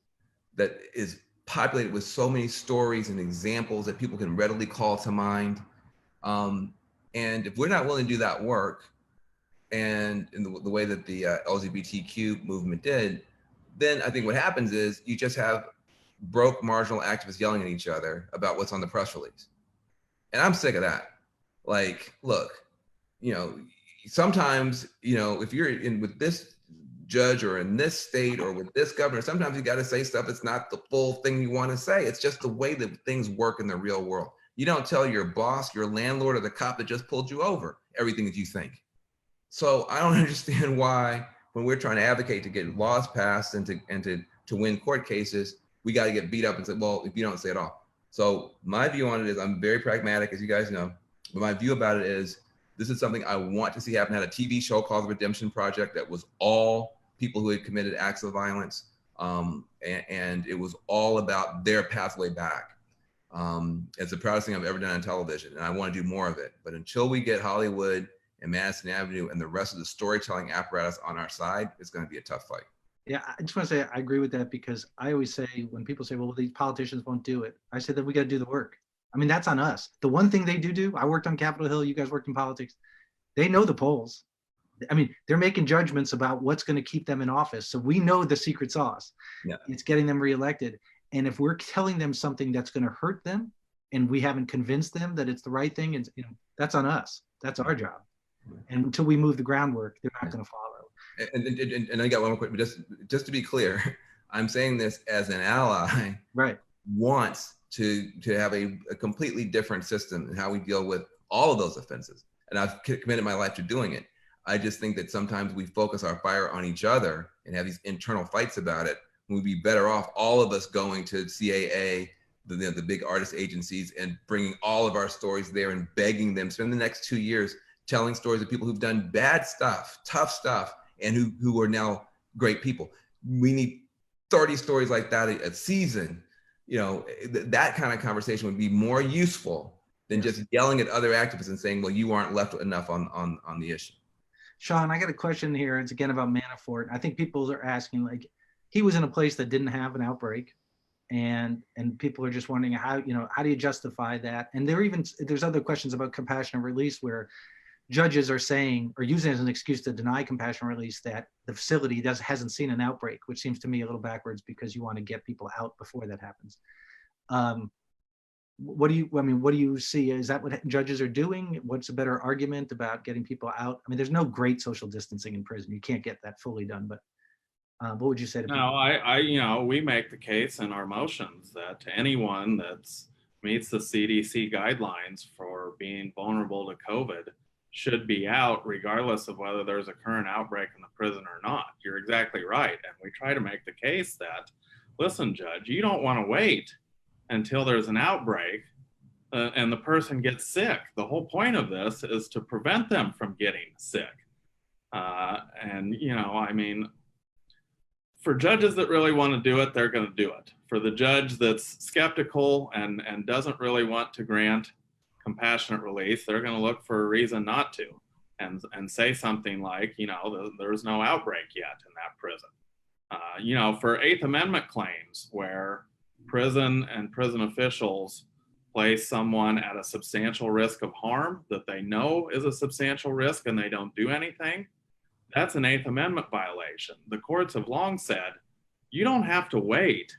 that is populated with so many stories and examples that people can readily call to mind. And if we're not willing to do that work, and in the way that the LGBTQ movement did, then I think what happens is you just have broke marginal activists yelling at each other about what's on the press release. And I'm sick of that. Like, look, you know, sometimes, you know, if you're in with this judge or in this state or with this governor, sometimes you got to say stuff that's not the full thing you want to say. It's just the way that things work in the real world. You don't tell your boss, your landlord, or the cop that just pulled you over everything that you think. So I don't understand why, when we're trying to advocate to get laws passed and to win court cases, we got to get beat up and say, well, if you don't say it all. So my view on it is, I'm very pragmatic, as you guys know, but my view about it is, this is something I want to see happen. I had a TV show called The Redemption Project that was all people who had committed acts of violence. And it was all about their pathway back. It's the proudest thing I've ever done on television, and I want to do more of it. But until we get Hollywood and Madison Avenue and the rest of the storytelling apparatus on our side, it's going to be a tough fight. Yeah, I just want to say I agree with that, because I always say, when people say, well, these politicians won't do it, I say that we got to do the work. I mean, that's on us. The one thing they do, I worked on Capitol Hill, you guys worked in politics. They know the polls. I mean, they're making judgments about what's going to keep them in office. So we know the secret sauce. Yeah. It's getting them reelected. And if we're telling them something that's going to hurt them, and we haven't convinced them that it's the right thing, and you know, that's on us. That's our job. And until we move the groundwork, they're not going to follow. And I got one more quick, but just to be clear, I'm saying this as an ally, right? Wants to have a completely different system in how we deal with all of those offenses. And I've committed my life to doing it. I just think that sometimes we focus our fire on each other and have these internal fights about it. We'd be better off, all of us, going to CAA, the big artist agencies, and bringing all of our stories there and begging them, spend the next 2 years telling stories of people who've done bad stuff, tough stuff, and who are now great people. We need 30 stories like that a season. You know, that kind of conversation would be more useful than just yelling at other activists and saying, well, you aren't left enough on the issue. Sean, I got a question here. It's again about Manafort. I think people are asking, like, he was in a place that didn't have an outbreak, and people are just wondering how do you justify that? And there's other questions about compassionate release, where judges are saying, or using it as an excuse to deny compassionate release, that the facility hasn't seen an outbreak, which seems to me a little backwards, because you want to get people out before that happens. What do you see? Is that what judges are doing? What's a better argument about getting people out? I mean, there's no great social distancing in prison. You can't get that fully done, but what would you say to people? No, we make the case in our motions that anyone that meets the CDC guidelines for being vulnerable to COVID should be out, regardless of whether there's a current outbreak in the prison or not. You're exactly right. And we try to make the case that, listen, Judge, you don't want to wait until there's an outbreak and the person gets sick. The whole point of this is to prevent them from getting sick. For judges that really want to do it, they're going to do it. For the judge that's skeptical and doesn't really want to grant compassionate release, they're going to look for a reason not to, and say something like, there's no outbreak yet in that prison. For Eighth Amendment claims where prison and prison officials place someone at a substantial risk of harm that they know is a substantial risk and they don't do anything, that's an Eighth Amendment violation. The courts have long said, you don't have to wait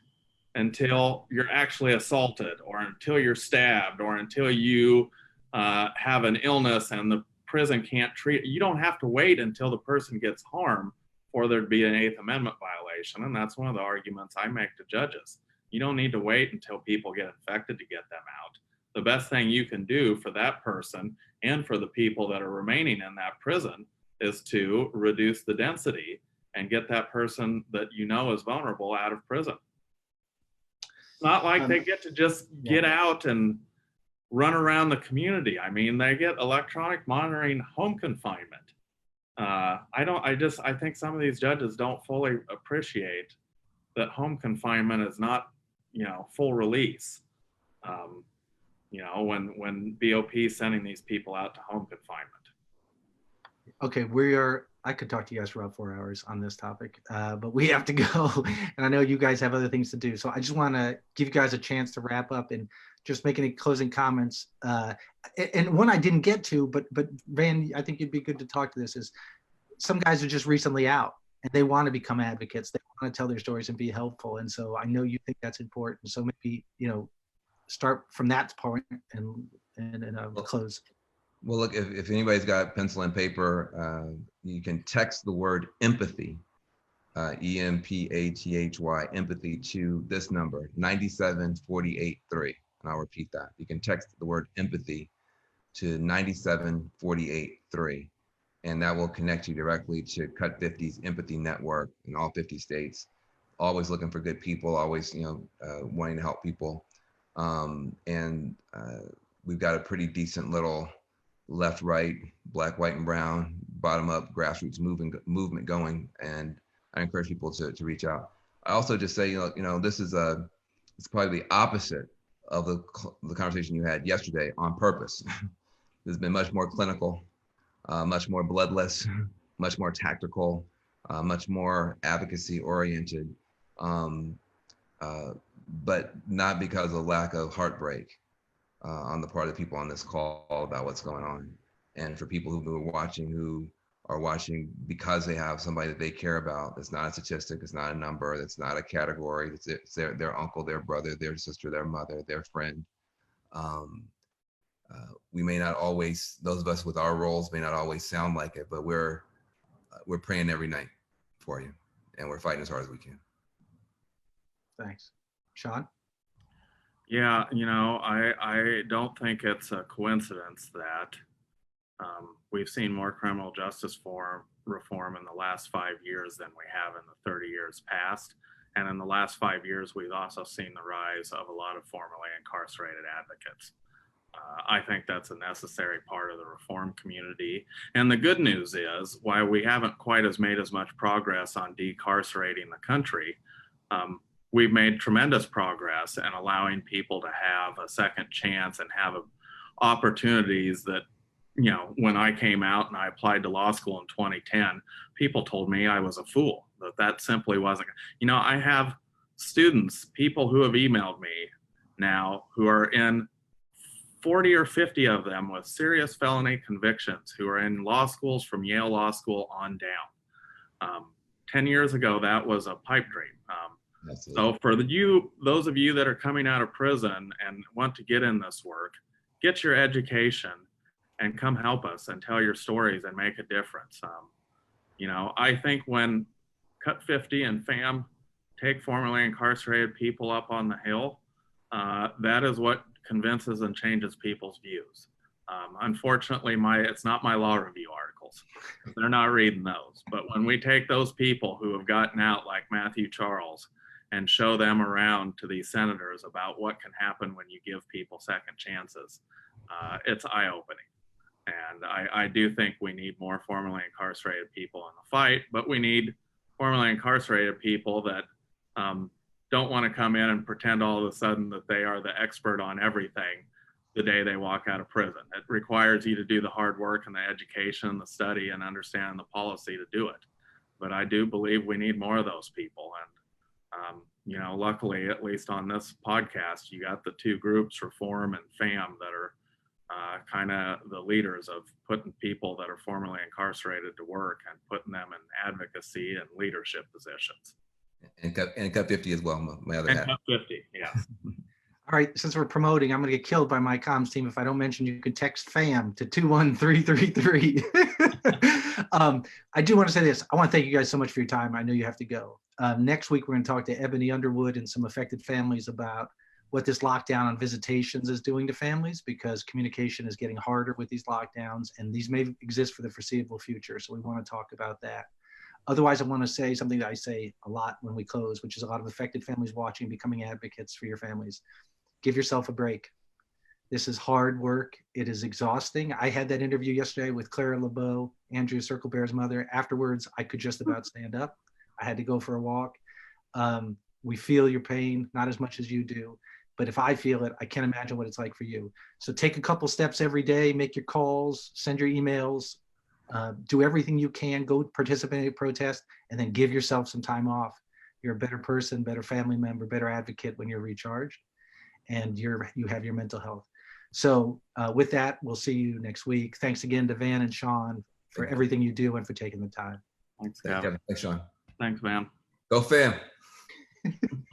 until you're actually assaulted, or until you're stabbed, or until you have an illness and the prison can't treat it. You don't have to wait until the person gets harmed for there to be an Eighth Amendment violation. And that's one of the arguments I make to judges. You don't need to wait until people get infected to get them out. The best thing you can do for that person and for the people that are remaining in that prison is to reduce the density and get that person that is vulnerable out of prison. It's not like they get to just get out and run around the community. I mean, they get electronic monitoring, home confinement. I think some of these judges don't fully appreciate that home confinement is not, full release. When BOP is sending these people out to home confinement. Okay, I could talk to you guys for about 4 hours on this topic, but we have to go. And I know you guys have other things to do. So I just want to give you guys a chance to wrap up and just make any closing comments. And one I didn't get to, but Van, I think you'd be good to talk to this, is some guys are just recently out. and they want to become advocates. They want to tell their stories and be helpful. And so I know you think that's important. So maybe, start from that point and close. Well, look, if anybody's got pencil and paper, you can text the word empathy, EMPATHY, empathy, to this number, 97483. And I'll repeat that. You can text the word empathy to 97483. And that will connect you directly to Cut 50's Empathy Network in all 50 states. Always looking for good people, always, wanting to help people. We've got a pretty decent little left, right, black, white, and brown, bottom up grassroots movement going. And I encourage people to reach out. I also just say, this is it's probably the opposite of the conversation you had yesterday on purpose. There's been much more clinical, much more bloodless, much more tactical, much more advocacy oriented, but not because of lack of heartbreak on the part of the people on this call about what's going on. And for people who are watching because they have somebody that they care about. It's not a statistic, it's not a number, it's not a category, it's their uncle, their brother, their sister, their mother, their friend. We may not always, those of us with our roles may not always sound like it, but we're praying every night for you, and we're fighting as hard as we can. Thanks. Sean? Yeah, I don't think it's a coincidence that we've seen more criminal justice reform in the last 5 years than we have in the 30 years past. And in the last 5 years, we've also seen the rise of a lot of formerly incarcerated advocates. I think that's a necessary part of the reform community. And the good news is, while we haven't quite made as much progress on decarcerating the country, we've made tremendous progress in allowing people to have a second chance and have opportunities that, when I came out and I applied to law school in 2010, people told me I was a fool, that simply wasn't. I have students, people who have emailed me now who are in 40 or 50 of them with serious felony convictions who are in law schools from Yale Law School on down. 10 years ago, that was a pipe dream. So for those of you that are coming out of prison and want to get in this work, get your education and come help us and tell your stories and make a difference. I think when Cut 50 and FAM take formerly incarcerated people up on the Hill, that is what convinces and changes people's views. Unfortunately, it's not my law review articles. They're not reading those. But when we take those people who have gotten out, like Matthew Charles, and show them around to these senators about what can happen when you give people second chances, it's eye-opening. And I do think we need more formerly incarcerated people in the fight, but we need formerly incarcerated people that don't want to come in and pretend all of a sudden that they are the expert on everything the day they walk out of prison. It requires you to do the hard work and the education, the study, and understand the policy to do it. But I do believe we need more of those people. And luckily, at least on this podcast, you got the two groups, Reform and FAM, that are kind of the leaders of putting people that are formerly incarcerated to work and putting them in advocacy and leadership positions. And Cut 50 as well, my other hat. Cut 50, yeah. All right, since we're promoting, I'm going to get killed by my comms team if I don't mention you can text FAM to 21333. I do want to say this. I want to thank you guys so much for your time. I know you have to go. Next week, we're going to talk to Ebony Underwood and some affected families about what this lockdown on visitations is doing to families, because communication is getting harder with these lockdowns, and these may exist for the foreseeable future. So we want to talk about that. Otherwise, I want to say something that I say a lot when we close, which is a lot of affected families watching, becoming advocates for your families. Give yourself a break. This is hard work. It is exhausting. I had that interview yesterday with Clara LeBeau, Andrea Circlebear's mother. Afterwards, I could just about stand up. I had to go for a walk. We feel your pain, not as much as you do. But if I feel it, I can't imagine what it's like for you. So take a couple steps every day, make your calls, send your emails, do everything you can, go participate in a protest, and then give yourself some time off. You're a better person, better family member, better advocate when you're recharged, and you have your mental health. So with that, we'll see you next week. Thanks again to Van and Sean for everything you do and for taking the time. Thanks, Thanks, Kevin. Kevin. Thanks, Sean. Thanks, man. Go Fam.